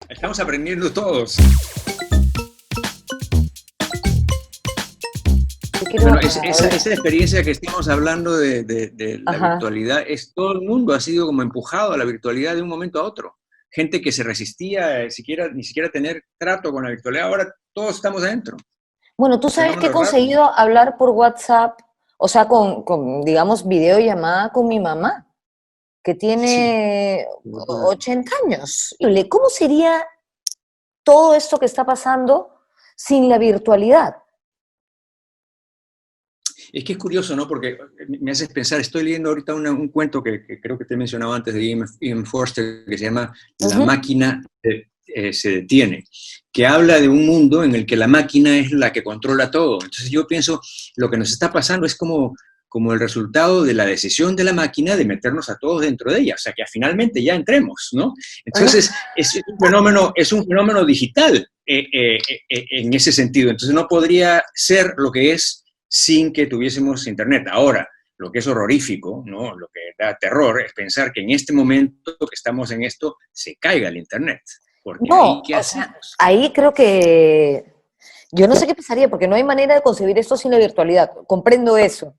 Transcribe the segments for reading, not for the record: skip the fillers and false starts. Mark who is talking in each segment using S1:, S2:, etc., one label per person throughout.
S1: Estamos aprendiendo todos. Bueno, esa experiencia que estamos hablando de la virtualidad, todo el mundo ha sido como empujado a la virtualidad de un momento a otro. Gente que se resistía ni siquiera tener trato con la virtualidad, ahora todos estamos adentro.
S2: Bueno, tú sabes que he conseguido hablar por WhatsApp, o sea, digamos, videollamada con mi mamá, que tiene 80 años. ¿Cómo sería todo esto que está pasando sin la virtualidad?
S1: Es que es curioso, ¿no? Porque me haces pensar, estoy leyendo ahorita un cuento que creo que te he mencionado antes de Ian Forster, que se llama La máquina se detiene, que habla de un mundo en el que la máquina es la que controla todo. Entonces yo pienso, lo que nos está pasando es como el resultado de la decisión de la máquina de meternos a todos dentro de ella, o sea, que finalmente ya entremos, ¿no? Entonces es un fenómeno digital en ese sentido. Entonces no podría ser lo que es sin que tuviésemos Internet. Ahora, lo que es horrorífico, ¿no? Lo que da terror es pensar que en este momento que estamos en esto, se caiga el Internet. Porque
S2: no,
S1: ahí, ¿qué hacemos?
S2: Ahí creo que yo no sé qué pasaría, porque no hay manera de concebir esto sin la virtualidad. Comprendo eso,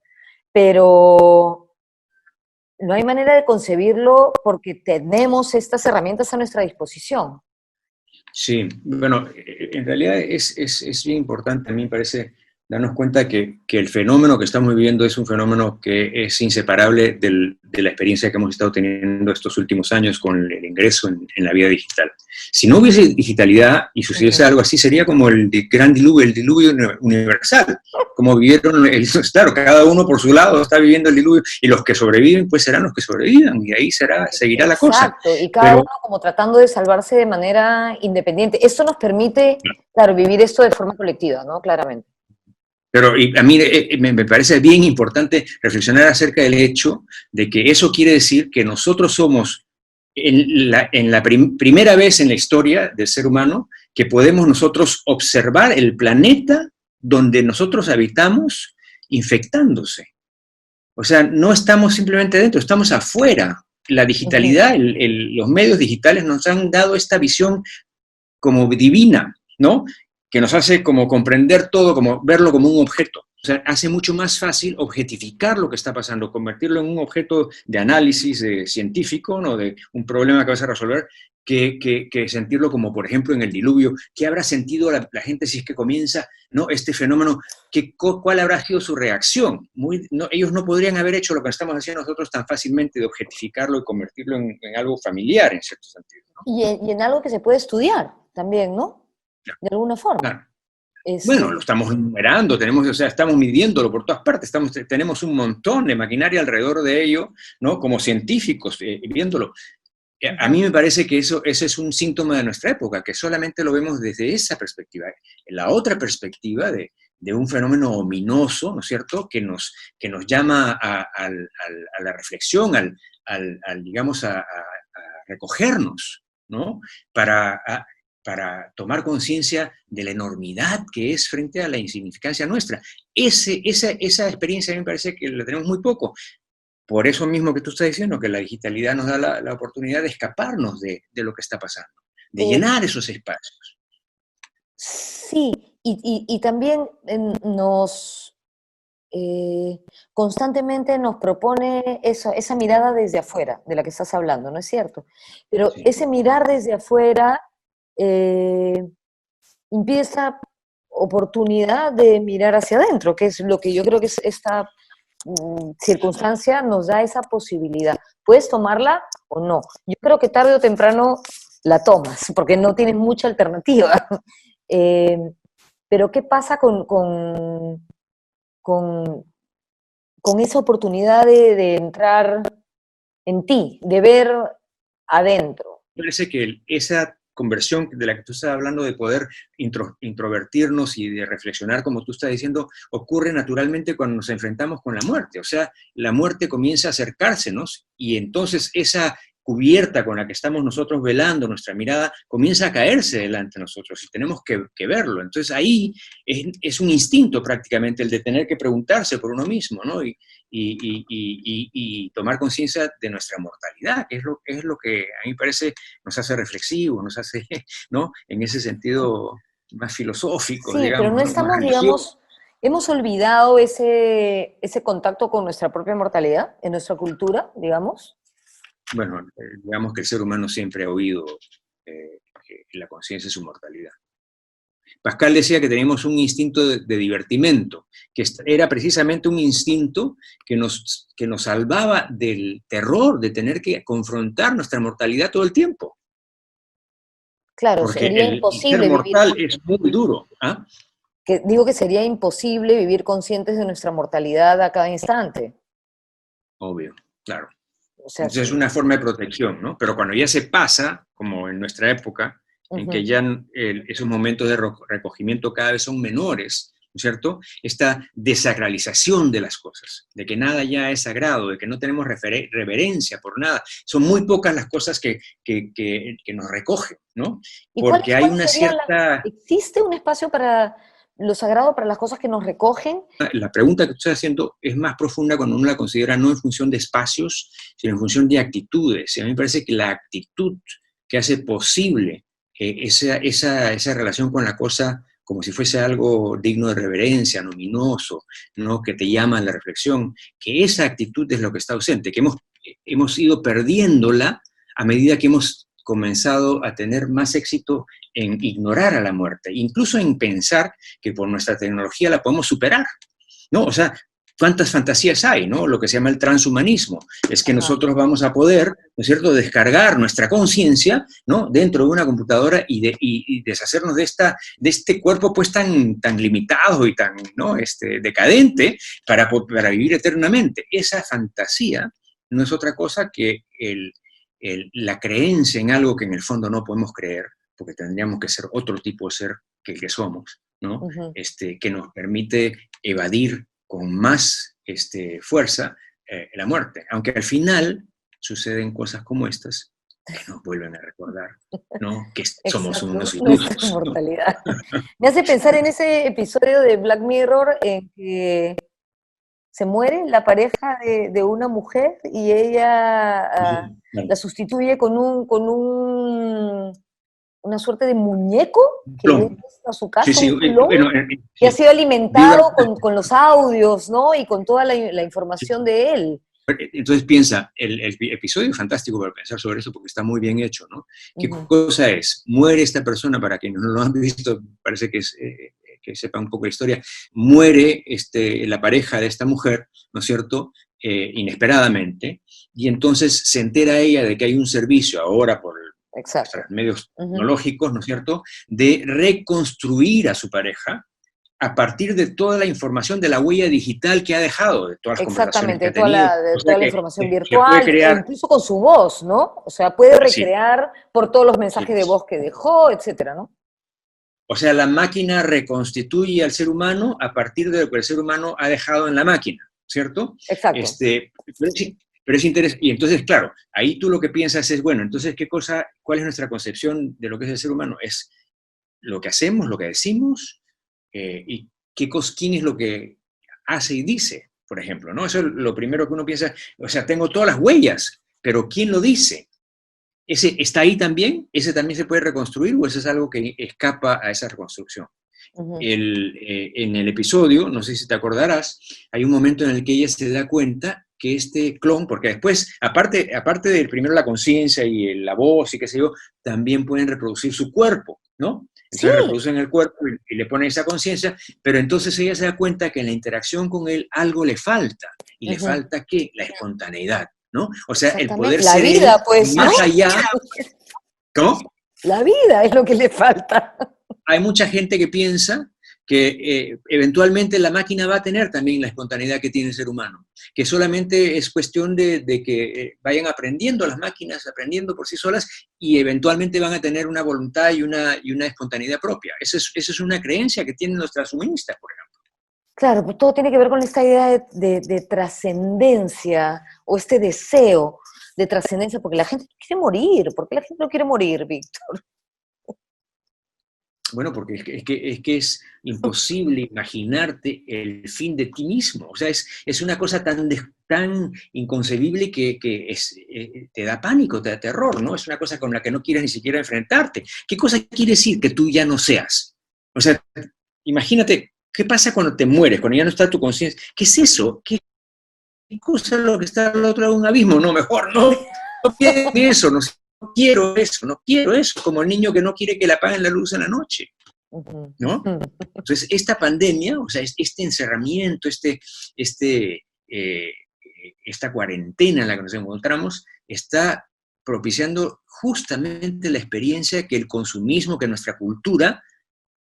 S2: pero no hay manera de concebirlo porque tenemos estas herramientas a nuestra disposición.
S1: Sí, bueno, en realidad es bien importante, a mí me parece, darnos cuenta que el fenómeno que estamos viviendo es un fenómeno que es inseparable de la experiencia que hemos estado teniendo estos últimos años con el ingreso en la vida digital. Si no hubiese digitalidad y sucediese algo así, sería como el gran diluvio, el diluvio universal, como vivieron, claro, cada uno por su lado está viviendo el diluvio, y los que sobreviven, pues serán los que sobrevivan, y ahí seguirá la cosa.
S2: Exacto, y cada uno como tratando de salvarse de manera independiente. Esto nos permite, claro, vivir esto de forma colectiva, ¿no? Claramente.
S1: Pero a mí me parece bien importante reflexionar acerca del hecho de que eso quiere decir que nosotros somos en la primera vez en la historia del ser humano que podemos nosotros observar el planeta donde nosotros habitamos infectándose. O sea, no estamos simplemente dentro, estamos afuera. La digitalidad, los medios digitales nos han dado esta visión como divina, ¿no? Que nos hace como comprender todo, como verlo como un objeto. O sea, hace mucho más fácil objetificar lo que está pasando, convertirlo en un objeto de análisis científico, ¿no? De un problema que vas a resolver, que sentirlo como, por ejemplo, en el diluvio. ¿Qué habrá sentido la gente si es que comienza, ¿no? Este fenómeno? ¿Cuál habrá sido su reacción? Ellos no podrían haber hecho lo que estamos haciendo nosotros tan fácilmente de objetificarlo y convertirlo en algo familiar, en cierto sentido, ¿no?
S2: Y en algo que se puede estudiar también, ¿no? De alguna forma.
S1: Claro. Bueno, lo estamos numerando, estamos midiéndolo por todas partes, tenemos un montón de maquinaria alrededor de ello, ¿no? Como científicos, viéndolo. A mí me parece que ese es un síntoma de nuestra época, que solamente lo vemos desde esa perspectiva. La otra perspectiva de un fenómeno ominoso, ¿no es cierto?, que nos llama a la reflexión, digamos, a recogernos, ¿no? Para tomar conciencia de la enormidad que es frente a la insignificancia nuestra. Esa experiencia a mí me parece que la tenemos muy poco. Por eso mismo que tú estás diciendo, que la digitalidad nos da la oportunidad de escaparnos de lo que está pasando, de llenar esos espacios.
S2: Sí, y también constantemente nos propone esa mirada desde afuera, de la que estás hablando, ¿no es cierto? Pero sí, ese mirar desde afuera impide esta oportunidad de mirar hacia adentro, que es lo que yo creo que es esta circunstancia nos da esa posibilidad. Puedes tomarla o no. Yo creo que tarde o temprano la tomas, porque no tienes mucha alternativa. Pero ¿qué pasa con esa oportunidad de entrar en ti, de ver adentro?
S1: Me parece que esa conversión de la que tú estás hablando, de poder introvertirnos y de reflexionar, como tú estás diciendo, ocurre naturalmente cuando nos enfrentamos con la muerte. O sea, la muerte comienza a acercársenos y entonces cubierta con la que estamos nosotros velando, nuestra mirada comienza a caerse delante de nosotros y tenemos que verlo. Entonces ahí es un instinto prácticamente el de tener que preguntarse por uno mismo, ¿no? Y tomar conciencia de nuestra mortalidad, que es lo que a mí me parece nos hace reflexivos, nos hace, ¿no? En ese sentido más filosófico,
S2: Sí,
S1: digamos,
S2: pero no
S1: ¿no? Más
S2: estamos,
S1: religioso.
S2: digamos, hemos olvidado ese contacto con nuestra propia mortalidad, en nuestra cultura, digamos.
S1: Bueno, digamos que el ser humano siempre ha oído que la conciencia es su mortalidad. Pascal decía que teníamos un instinto de divertimento, que era precisamente un instinto que nos salvaba del terror de tener que confrontar nuestra mortalidad todo el tiempo.
S2: Claro,
S1: Porque
S2: sería
S1: el ser
S2: imposible vivir,
S1: mortal es muy duro. ¿Ah?
S2: digo que sería imposible vivir conscientes de nuestra mortalidad a cada instante.
S1: Obvio, claro.
S2: O sea,
S1: Entonces es una forma de protección, ¿no? Pero cuando ya se pasa, como en nuestra época, en que ya esos momentos de recogimiento cada vez son menores, ¿no es cierto? Esta desacralización de las cosas, de que nada ya es sagrado, de que no tenemos reverencia por nada. Son muy pocas las cosas que nos recogen, ¿no?
S2: ¿y
S1: Porque hay una
S2: sería
S1: cierta...
S2: existe un espacio para lo sagrado, para las cosas que nos recogen?
S1: La pregunta que estoy haciendo es más profunda cuando uno la considera no en función de espacios, sino en función de actitudes. Y a mí me parece que la actitud que hace posible esa relación con la cosa como si fuese algo digno de reverencia, luminoso, ¿no? Que te llama a la reflexión, que esa actitud es lo que está ausente, que hemos ido perdiéndola a medida que hemos comenzado a tener más éxito en ignorar a la muerte, incluso en pensar que por nuestra tecnología la podemos superar, ¿no? O sea, ¿cuántas fantasías hay, no? Lo que se llama el transhumanismo. Es que nosotros vamos a poder, ¿no es cierto?, descargar nuestra conciencia, ¿no?, dentro de una computadora y deshacernos de este cuerpo pues tan limitado y tan, ¿no?, decadente para vivir eternamente. Esa fantasía no es otra cosa que la creencia en algo que en el fondo no podemos creer, porque tendríamos que ser otro tipo de ser que el que somos, ¿no? Que nos permite evadir con más fuerza la muerte. Aunque al final suceden cosas como estas que nos vuelven a recordar, ¿no? Que somos unos
S2: Nuestra
S1: ilusos, ¿no?
S2: mortalidad. Me hace pensar en ese episodio de Black Mirror en que se muere la pareja de una mujer y ella
S1: Sí, claro.
S2: la sustituye con una suerte de muñeco que
S1: Clon.
S2: es a su
S1: Sí,
S2: casa,
S1: sí,
S2: un clon,
S1: bueno,
S2: que ha
S1: sí.
S2: sido alimentado con los audios, ¿no? Y con toda la información de él.
S1: Entonces piensa, el episodio es fantástico para pensar sobre eso porque está muy bien hecho, ¿no? ¿Qué cosa es? Muere esta persona, para quienes no lo han visto, parece que que sepa un poco la historia, muere la pareja de esta mujer, ¿no es cierto?, inesperadamente, y entonces se entera ella de que hay un servicio ahora por nuestros medios tecnológicos, ¿no es cierto?, de reconstruir a su pareja a partir de toda la información de la huella digital que ha dejado, de todas las conversaciones que ha tenido.
S2: Toda la información
S1: Que puede
S2: virtual, e
S1: crear...
S2: incluso con su voz, ¿no? O sea, puede
S1: Sí,
S2: recrear por todos los
S1: sí.
S2: mensajes de voz que dejó, etcétera, ¿no?
S1: O sea, la máquina reconstituye al ser humano a partir de lo que el ser humano ha dejado en la máquina, ¿cierto?
S2: Exacto.
S1: Pero es interesante. Y entonces, claro, ahí tú lo que piensas es, bueno, entonces, ¿cuál es nuestra concepción de lo que es el ser humano? Es lo que hacemos, lo que decimos, y quién es lo que hace y dice, por ejemplo, ¿no? Eso es lo primero que uno piensa. O sea, tengo todas las huellas, pero ¿quién lo dice? ¿Ese está ahí también? ¿Ese también se puede reconstruir o eso es algo que escapa a esa reconstrucción? En el episodio, no sé si te acordarás, hay un momento en el que ella se da cuenta que este clon, porque después, aparte de primero la conciencia y la voz y qué sé yo, también pueden reproducir su cuerpo, ¿no? Entonces reproducen el cuerpo y le ponen esa conciencia, pero entonces ella se da cuenta que en la interacción con él algo le falta. ¿Y le falta qué? La espontaneidad, ¿no? O sea, el poder
S2: la
S1: ser
S2: vida,
S1: él
S2: pues, ¿no?
S1: más allá. ¿Cómo?
S2: La vida es lo que le falta.
S1: Hay mucha gente que piensa que eventualmente la máquina va a tener también la espontaneidad que tiene el ser humano, que solamente es cuestión de que vayan aprendiendo las máquinas, aprendiendo por sí solas, y eventualmente van a tener una voluntad y una espontaneidad propia. Esa es una creencia que tienen los transhumanistas, por ejemplo.
S2: Claro, pues todo tiene que ver con esta idea de trascendencia o este deseo de trascendencia, porque la gente no quiere morir. ¿Por qué la gente no quiere morir, Víctor?
S1: Bueno, porque es imposible imaginarte el fin de ti mismo. O sea, es una cosa tan inconcebible que te da pánico, te da terror, ¿no? Es una cosa con la que no quieres ni siquiera enfrentarte. ¿Qué cosa quiere decir que tú ya no seas? O sea, imagínate, ¿qué pasa cuando te mueres, cuando ya no está tu conciencia? ¿Qué es eso? ¿Qué cosa es lo que está al otro lado de un abismo? No, mejor no quiero eso, no quiero eso, no quiero eso, como el niño que no quiere que le apaguen la luz en la noche, ¿no? Entonces, esta pandemia, o sea, este encerramiento, esta cuarentena en la que nos encontramos, está propiciando justamente la experiencia que el consumismo, que nuestra cultura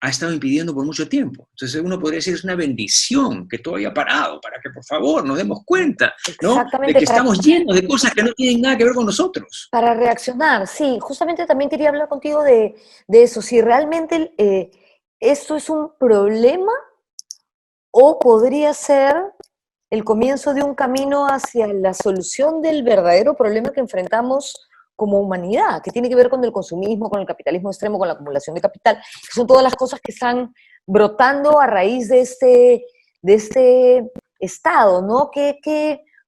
S1: ha estado impidiendo por mucho tiempo. Entonces uno podría decir, es una bendición que todo haya parado, para que por favor nos demos cuenta, ¿no? De que estamos llenos de cosas que no tienen nada que ver con nosotros.
S2: Para reaccionar, sí, justamente también quería hablar contigo de eso, si realmente esto es un problema o podría ser el comienzo de un camino hacia la solución del verdadero problema que enfrentamos como humanidad, que tiene que ver con el consumismo, con el capitalismo extremo, con la acumulación de capital, que son todas las cosas que están brotando a raíz de este estado, ¿no?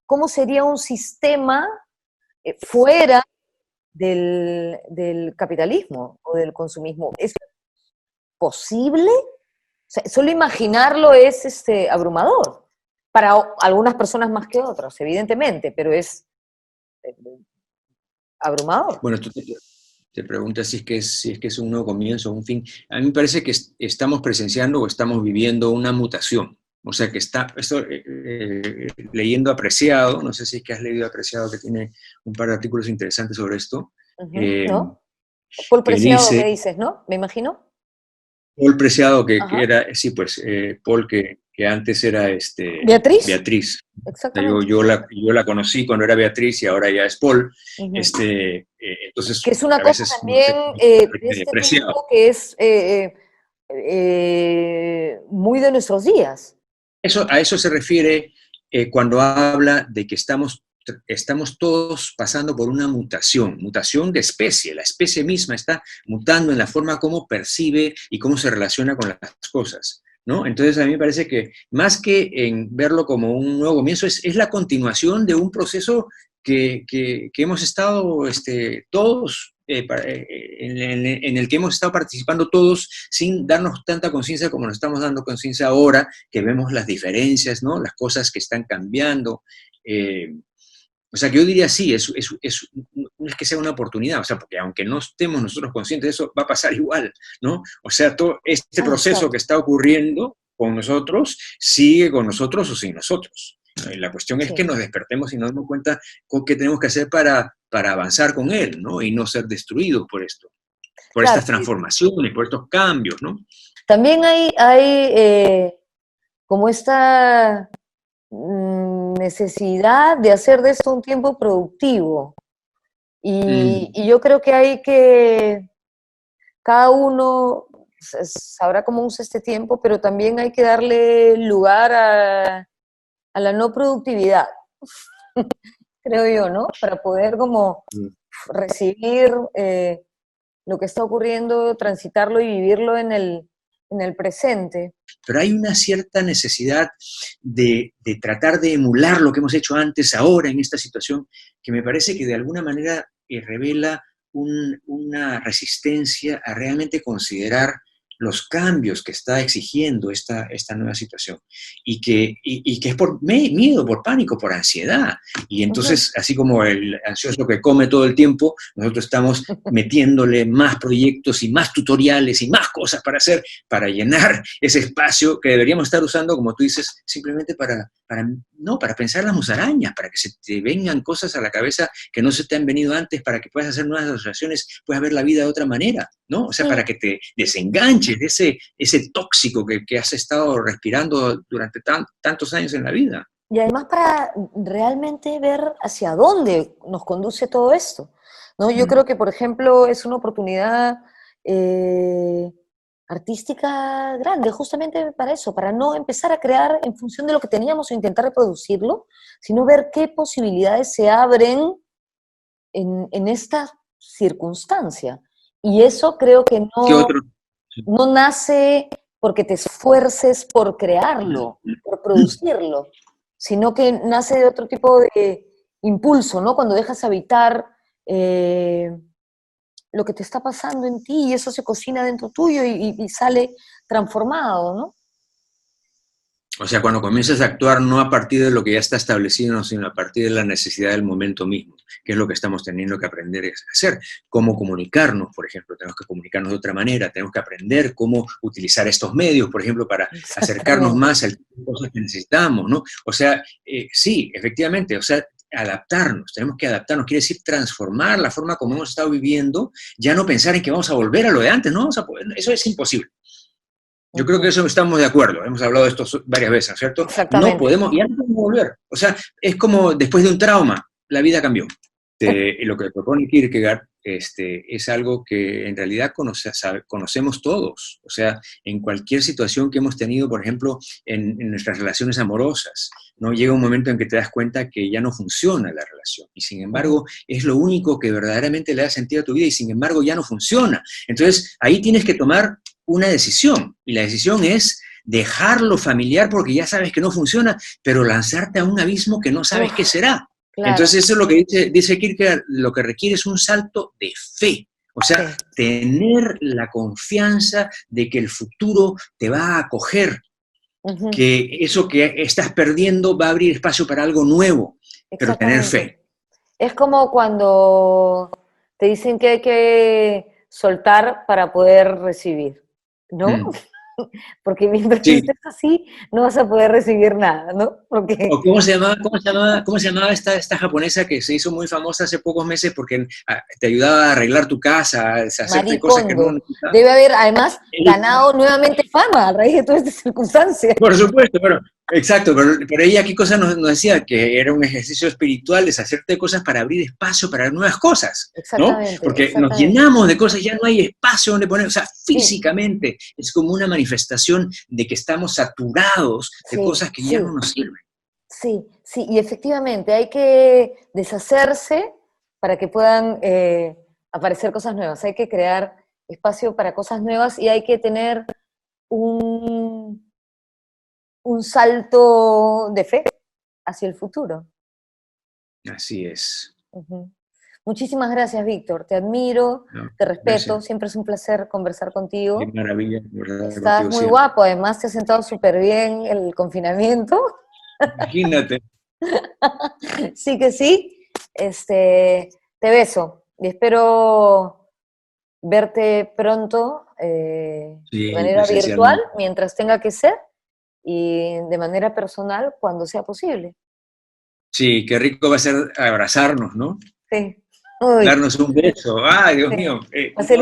S2: ¿Cómo sería un sistema fuera del capitalismo o del consumismo? ¿Es posible? O sea, solo imaginarlo es abrumador. Para algunas personas más que otras, evidentemente, pero es abrumador.
S1: Bueno, tú te preguntas si es que es un nuevo comienzo, un fin. A mí me parece que estamos presenciando o estamos viviendo una mutación. O sea que leyendo Apreciado, no sé si es que has leído Apreciado, que tiene un par de artículos interesantes sobre esto.
S2: ¿No? Paul Preciado,
S1: dice,
S2: ¿qué dices, no? ¿Me imagino?
S1: Paul Preciado, que era, sí, pues, Paul, que antes era
S2: Beatriz.
S1: Beatriz.
S2: Exactamente.
S1: Yo la conocí cuando era Beatriz y ahora ya es Paul. Entonces,
S2: que es una
S1: a
S2: cosa
S1: veces,
S2: también
S1: no sé,
S2: de este tiempo que es muy de nuestros días.
S1: A eso se refiere cuando habla de que estamos todos pasando por una mutación de especie. La especie misma está mutando en la forma como percibe y cómo se relaciona con las cosas, ¿no? Entonces a mí me parece que más que en verlo como un nuevo comienzo, es la continuación de un proceso que hemos estado todos, en el que hemos estado participando todos sin darnos tanta conciencia como nos estamos dando conciencia ahora, que vemos las diferencias, ¿no? Las cosas que están cambiando. O sea, que yo diría sí, no es que sea una oportunidad, o sea, porque aunque no estemos nosotros conscientes de eso, va a pasar igual, ¿no? O sea, todo este proceso que está ocurriendo con nosotros sigue con nosotros o sin nosotros. La cuestión es que nos despertemos y nos demos cuenta con qué tenemos que hacer para avanzar con él, ¿no? Y no ser destruidos por esto, por estas transformaciones, por estos cambios, ¿no?
S2: También hay como esta necesidad de hacer de esto un tiempo productivo. Y yo creo que hay que, cada uno sabrá cómo usa este tiempo, pero también hay que darle lugar a la no productividad, creo yo, ¿no? Para poder como recibir lo que está ocurriendo, transitarlo y vivirlo en el presente.
S1: Pero hay una cierta necesidad de tratar de emular lo que hemos hecho antes, ahora, en esta situación, que me parece que de alguna manera revela una resistencia a realmente considerar los cambios que está exigiendo esta nueva situación y que es por miedo, por pánico, por ansiedad. Y entonces, así como el ansioso que come todo el tiempo, nosotros estamos metiéndole más proyectos y más tutoriales y más cosas para hacer, para llenar ese espacio que deberíamos estar usando, como tú dices, simplemente para pensar las musarañas, para que se te vengan cosas a la cabeza que no se te han venido antes, para que puedas hacer nuevas asociaciones, puedas ver la vida de otra manera, ¿no? O sea, para que te desenganches de ese tóxico que has estado respirando durante tantos años en la vida.
S2: Y además para realmente ver hacia dónde nos conduce todo esto, ¿no? Yo creo que, por ejemplo, es una oportunidad artística grande, justamente para eso, para no empezar a crear en función de lo que teníamos o intentar reproducirlo, sino ver qué posibilidades se abren en esta circunstancia. Y eso creo que
S1: ¿Qué otro?
S2: no nace porque te esfuerces por crearlo, por producirlo, sino que nace de otro tipo de impulso, ¿no? Cuando dejas habitar lo que te está pasando en ti y eso se cocina dentro tuyo y sale transformado, ¿no?
S1: O sea, cuando comienzas a actuar no a partir de lo que ya está establecido, sino a partir de la necesidad del momento mismo, que es lo que estamos teniendo que aprender a hacer. Cómo comunicarnos, por ejemplo, tenemos que comunicarnos de otra manera, tenemos que aprender cómo utilizar estos medios, por ejemplo, para acercarnos más al tipo de cosas que necesitamos, ¿no? O sea, sí, efectivamente, o sea, adaptarnos, tenemos que adaptarnos, quiere decir transformar la forma como hemos estado viviendo, ya no pensar en que vamos a volver a lo de antes, no vamos a poder, eso es imposible. Yo creo que eso estamos de acuerdo, hemos hablado de esto varias veces, ¿cierto?
S2: Exactamente.
S1: No podemos, ya no podemos volver. O sea, es como después de un trauma, la vida cambió. Lo que propone Kierkegaard es algo que en realidad conocemos todos. O sea, en cualquier situación que hemos tenido, por ejemplo, en nuestras relaciones amorosas, ¿no? Llega un momento en que te das cuenta que ya no funciona la relación. Y sin embargo, es lo único que verdaderamente le da sentido a tu vida y sin embargo ya no funciona. Entonces, ahí tienes que tomar una decisión, y la decisión es dejarlo familiar porque ya sabes que no funciona, pero lanzarte a un abismo que no sabes qué será. Claro. Entonces eso es lo que dice Kierkegaard, lo que requiere es un salto de fe, o sea, tener la confianza de que el futuro te va a acoger, que eso que estás perdiendo va a abrir espacio para algo nuevo, pero tener fe.
S2: Es como cuando te dicen que hay que soltar para poder recibir, ¿no? Porque mientras estés así, no vas a poder recibir nada, ¿no? Porque...
S1: ¿O cómo se llamaba esta japonesa que se hizo muy famosa hace pocos meses porque te ayudaba a arreglar tu casa, a hacerte cosas que no necesitabas?
S2: Debe haber, además, ganado nuevamente fama a raíz de todas estas circunstancias.
S1: Por supuesto, pero exacto, pero ella qué cosa nos decía, que era un ejercicio espiritual, deshacerte de cosas para abrir espacio para nuevas cosas, ¿no? Porque nos llenamos de cosas, ya no hay espacio donde poner, o sea, físicamente es como una manifestación de que estamos saturados de cosas que ya no nos sirven.
S2: Sí, sí, y efectivamente hay que deshacerse para que puedan aparecer cosas nuevas, hay que crear espacio para cosas nuevas y hay que tener un salto de fe hacia el futuro.
S1: Así es.
S2: Muchísimas gracias, Víctor. Te admiro, te respeto. Siempre es un placer conversar contigo.
S1: Qué maravilla.
S2: Estás muy guapo, además te has sentado súper bien el confinamiento.
S1: Imagínate.
S2: Sí que sí. Te beso y espero verte pronto de manera virtual, mientras tenga que ser, y de manera personal cuando sea posible.
S1: Sí, qué rico va a ser abrazarnos, ¿no?
S2: Sí.
S1: Uy. Darnos un beso. ¡Ay, Dios mío!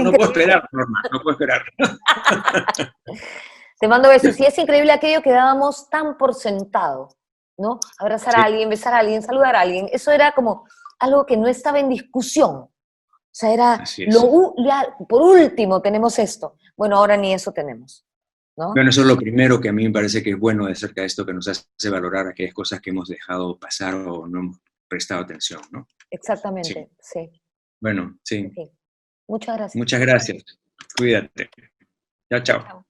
S1: No puedo esperar, Norma, no puedo esperar.
S2: Te mando besos. Y es increíble aquello que dábamos tan por sentado, ¿no? Abrazar a alguien, besar a alguien, saludar a alguien. Eso era como algo que no estaba en discusión. O sea, era, por último tenemos esto. Bueno, ahora ni eso tenemos, ¿no?
S1: Bueno, eso es lo primero que a mí me parece que es bueno de acerca de esto, que nos hace valorar aquellas cosas que hemos dejado pasar o no hemos prestado atención, ¿no?
S2: Exactamente, sí.
S1: Bueno, sí.
S2: Muchas gracias.
S1: Muchas gracias. Cuídate. Chao, chao.